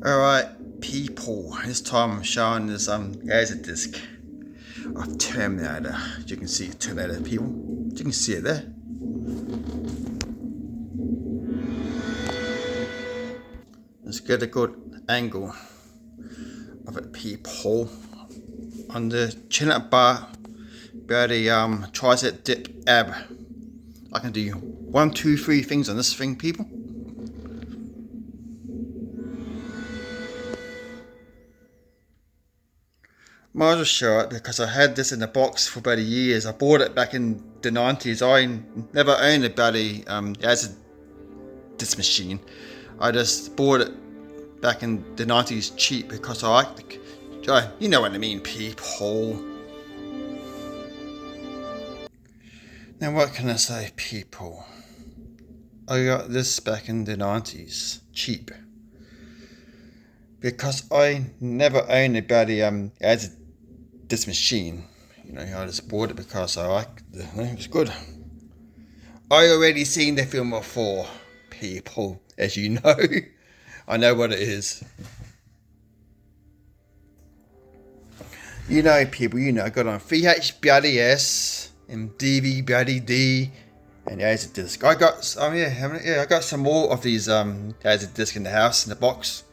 Alright, people, this time I'm showing this LaserDisc of Terminator. You can see Terminator, people. You can see it there. Let's get a good angle of it, people. On the chin-up bar, by the tricep dip ab. I can do 1, 2, 3 things on this thing, people. Might as well show it because I had this in the box for about years. I bought it back in the 90s. I never owned a bloody LaserDisc machine. I just bought it back in the 90s cheap because I liked it. You know what I mean, people. Now what can I say, people? I got this back in the 90s cheap because I never owned a bloody LaserDisc machine. You know, I just bought it because I liked it. It was good. I already seen the film before, people, as you know. I know what it is. You know, people, you know, I got on VHS and DVD and LaserDisc. I got I got some more of these LaserDisc in the house in the box.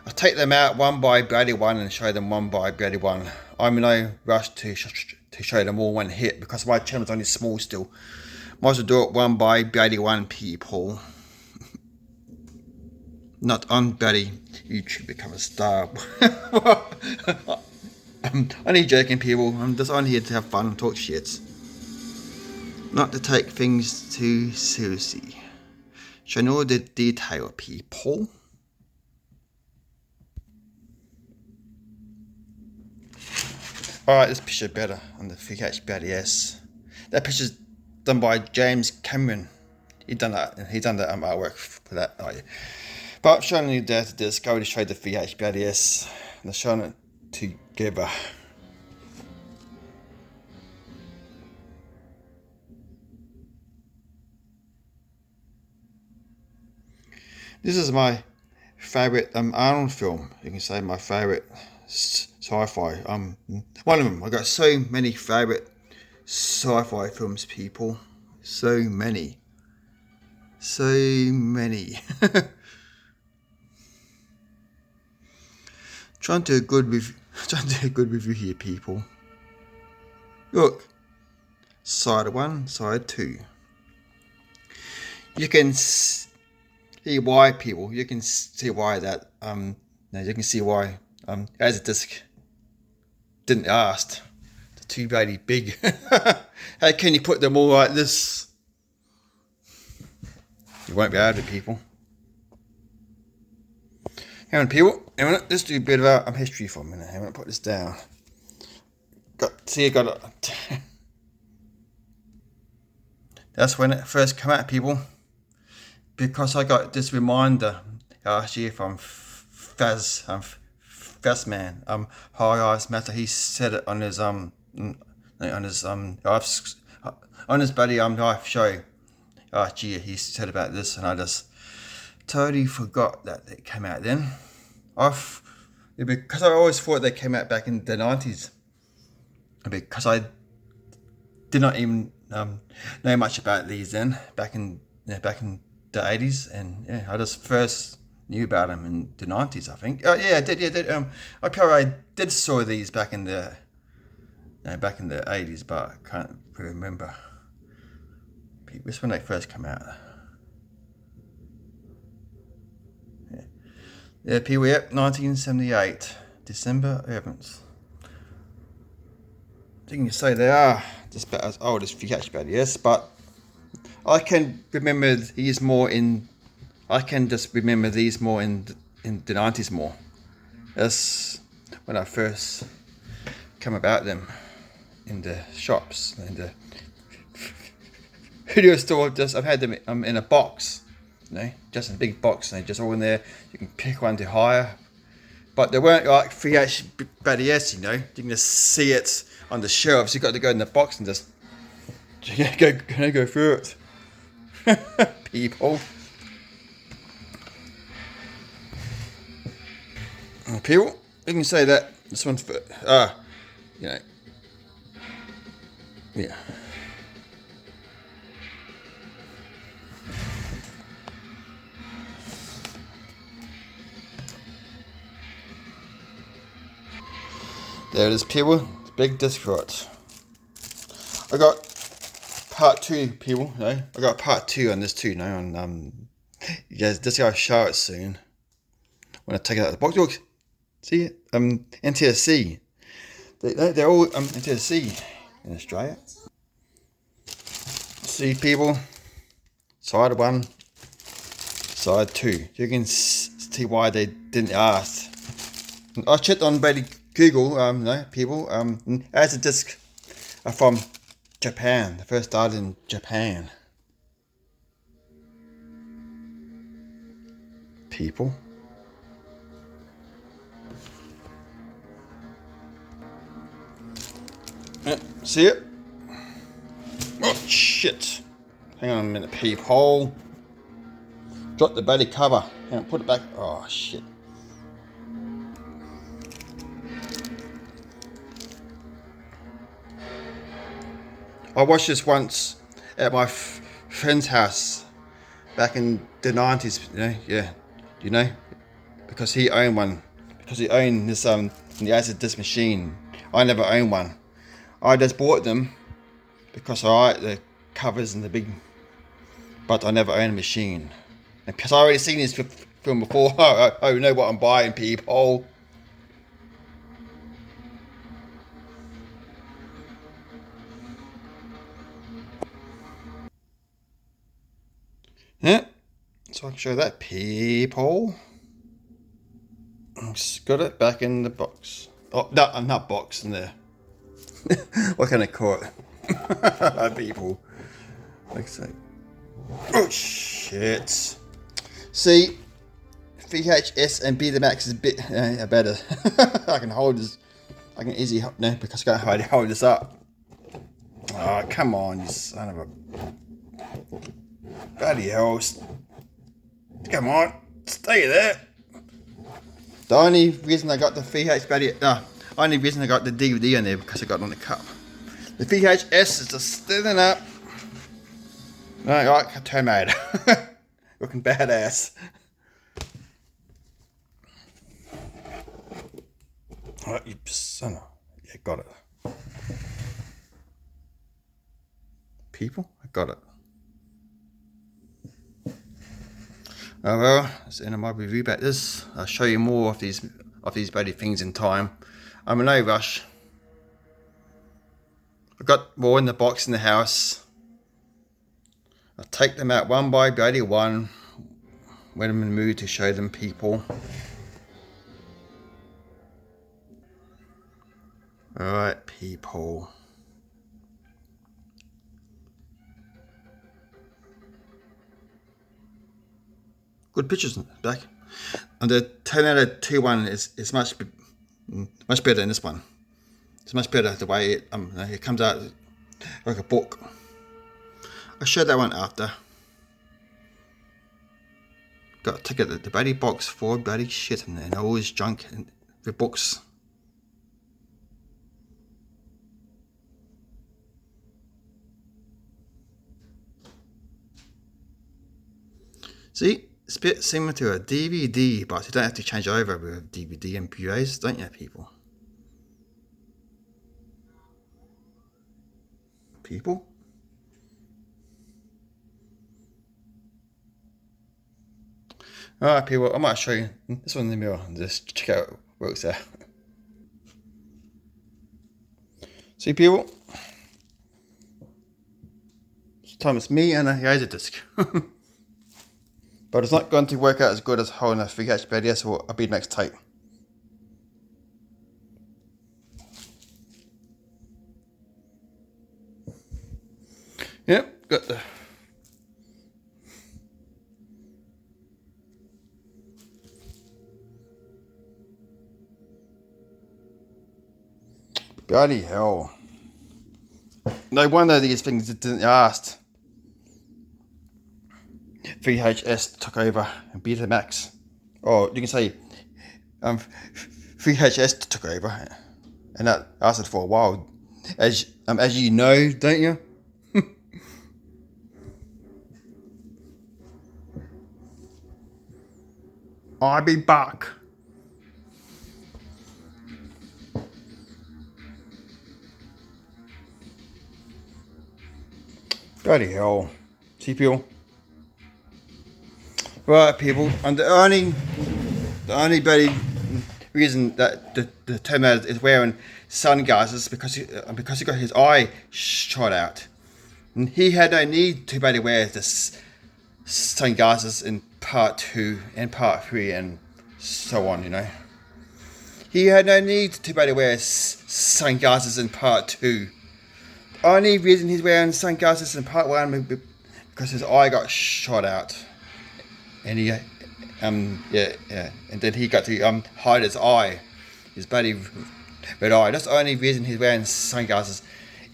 I'll take them out one by one and show them one by one. I'm in no rush to show them all one hit because my channel's only small still. Might as well do it one by one, people. Not on bloody YouTube become a star. I'm only joking, people. I'm just on here to have fun and talk shit. Not to take things too seriously. Showing all the detail, people. Alright, this picture better on the VHS. That picture's done by James Cameron. He done that artwork for that. Oh, yeah. But I'm showing you the disc. I already showed the VHS. And I'm showing it together. This is my favourite Arnold film. You can say my favourite sci-fi. One of them. I got so many favourite sci-fi films, people. So many. So many. Trying to do a good review here, people. Look. Side 1, side 2. You can see why, people. You can see why that you can see why LaserDisc didn't last. They're too bloody big. How can you put them all like this? You won't be able to, people. Hang on, people. Hang on, let's do a bit of history for a minute. I'm gonna put this down. That's when it first came out, people. Because I got this reminder last year from Fazman, High Eyes Matter. He said it on his live show last year. He said about this, and I just totally forgot that it came out then. Because I always thought they came out back in the 90s. Because I did not even know much about these then, back in the 80s, and yeah, I just first knew about them in the 90s, I think. Oh yeah, I did. I probably did saw these back in the 80s, but I can't remember. This when they first came out. Yeah, people. Yep, 1978, December 11th. You can say they are just about as old as VHS, yes, but I can remember these more in. I can just remember these more in the 90s more. That's when I first come about them in the shops, in the video store. I've had them in a box, you know, just in a big box, and they're just all in there. You can pick one to hire, but they weren't like VHS, you know. You can just see it on the shelves. You got to go in the box and just go through it. People. People, you can say that this one's for, you know, yeah. There it is, people. Big disc right. I got part 2, people. No, I got part 2 on this too. No, on yeah, this guy show it soon. When I take it out of the box, look, see, NTSC. They're all NTSC in Australia. See, people. Side 1, side 2. You can see why they didn't ask. I checked on Google, no, people, LaserDisc are from Japan. They first started in Japan. People. Yeah, see it? Oh, shit. Hang on a minute, peephole. Drop the bloody cover. Hang on, put it back. Oh, shit. I watched this once at my friend's house back in the 90s, you know, yeah, you know, because he owned one, because he owned this the LaserDisc machine. I never owned one. I just bought them because I like the covers and the big, but I never owned a machine. And because I already seen this film before, I know what I'm buying, people. Yeah, so I can show that, people. Just got it back in the box. Oh, no, I'm not box in there. What can I call it? People. Like so. Oh shit. See, VHS and Betamax is a bit better. I can hold this. I can easily no because I can't hold this up. Oh, come on, you son of a bloody hell! Come on, stay there. The only reason I got the only reason I got the DVD on there because I got it on the cup. The VHS is just standing up. Right, like a Terminator. Looking badass. Alright, you son of... Yeah, got it. People, I got it. Oh well, that's the end of my review about this. I'll show you more of these bloody things in time. I'm in no rush. I've got more in the box in the house. I'll take them out one by bloody one when I'm in the mood to show them, people. Alright, people. Good pictures back. And the Terminator 2 one is much better than this one. It's much better the way it comes out like a book. I'll show that one after. Got to take it the bloody box for bloody shit in there and all this junk in the books. See? It's a bit similar to a DVD, but you don't have to change over with DVD and Blu-rays, don't you, people? People? Alright, people, I might show you this one in the mirror and just check out how it works there. See, people? This time it's me and a LaserDisc. But it's not going to work out as good as holding a VHS BDS or a Betamax tape. Yep, got the bloody hell. No wonder these things didn't last. VHS took over and Betamax. Oh, you can say um, VHS took over, and that lasted for a while, as you know, don't you? I'll be back. Bloody hell. See, people? Right, people, and the only bloody reason that the Terminator is wearing sunglasses because he got his eye shot out. And he had no need to bloody wear the sunglasses in part 2 and part 3 and so on, you know. He had no need to bloody wear sunglasses in part 2. The only reason he's wearing sunglasses in part 1 because his eye got shot out. And he, and then he got to hide his eye, his bloody red eye. That's the only reason he's wearing sunglasses.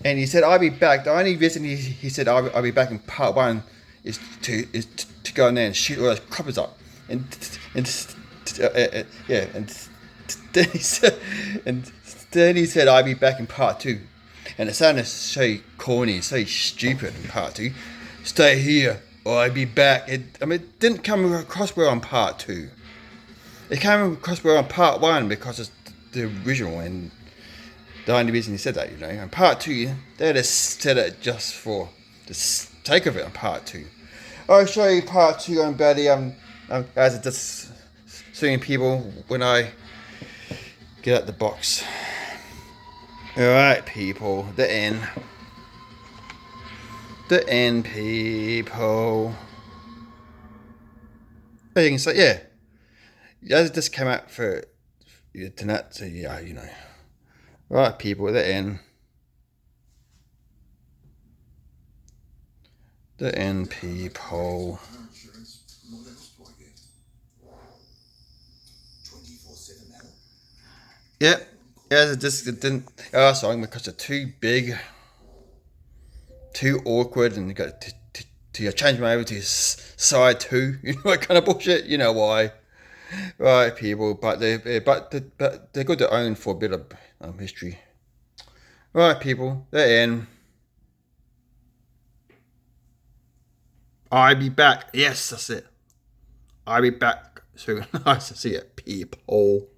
And he said, "I'll be back." The only reason he said, "I'll be back" in part 1 is to go in there and shoot all those croppers up. And then he said, "I'll be back in part 2." And it sounded so corny, so stupid in part 2. Stay here. Or I'll be back. It didn't come across well on part 2. It came across well on part 1 because it's the original and the only reason he said that, you know. And part 2, they just said it just for the sake of it on part 2. I'll show you part 2 on Betty. As it just seeing people when I get out the box. Alright, people, the end. The end, people. But you can say, yeah, this came out for tonight, so yeah, you know. Right, people, the end. The end, people. Yep, yeah, it didn't. Oh, sorry, because they're too big. Too awkward, and you got to change them over to side 2. You know what kind of bullshit? You know why, right, people? But they're good to own for a bit of history. Right, people, they're in. I'll be back. Yes, that's it. I'll be back soon. Nice to see it, people.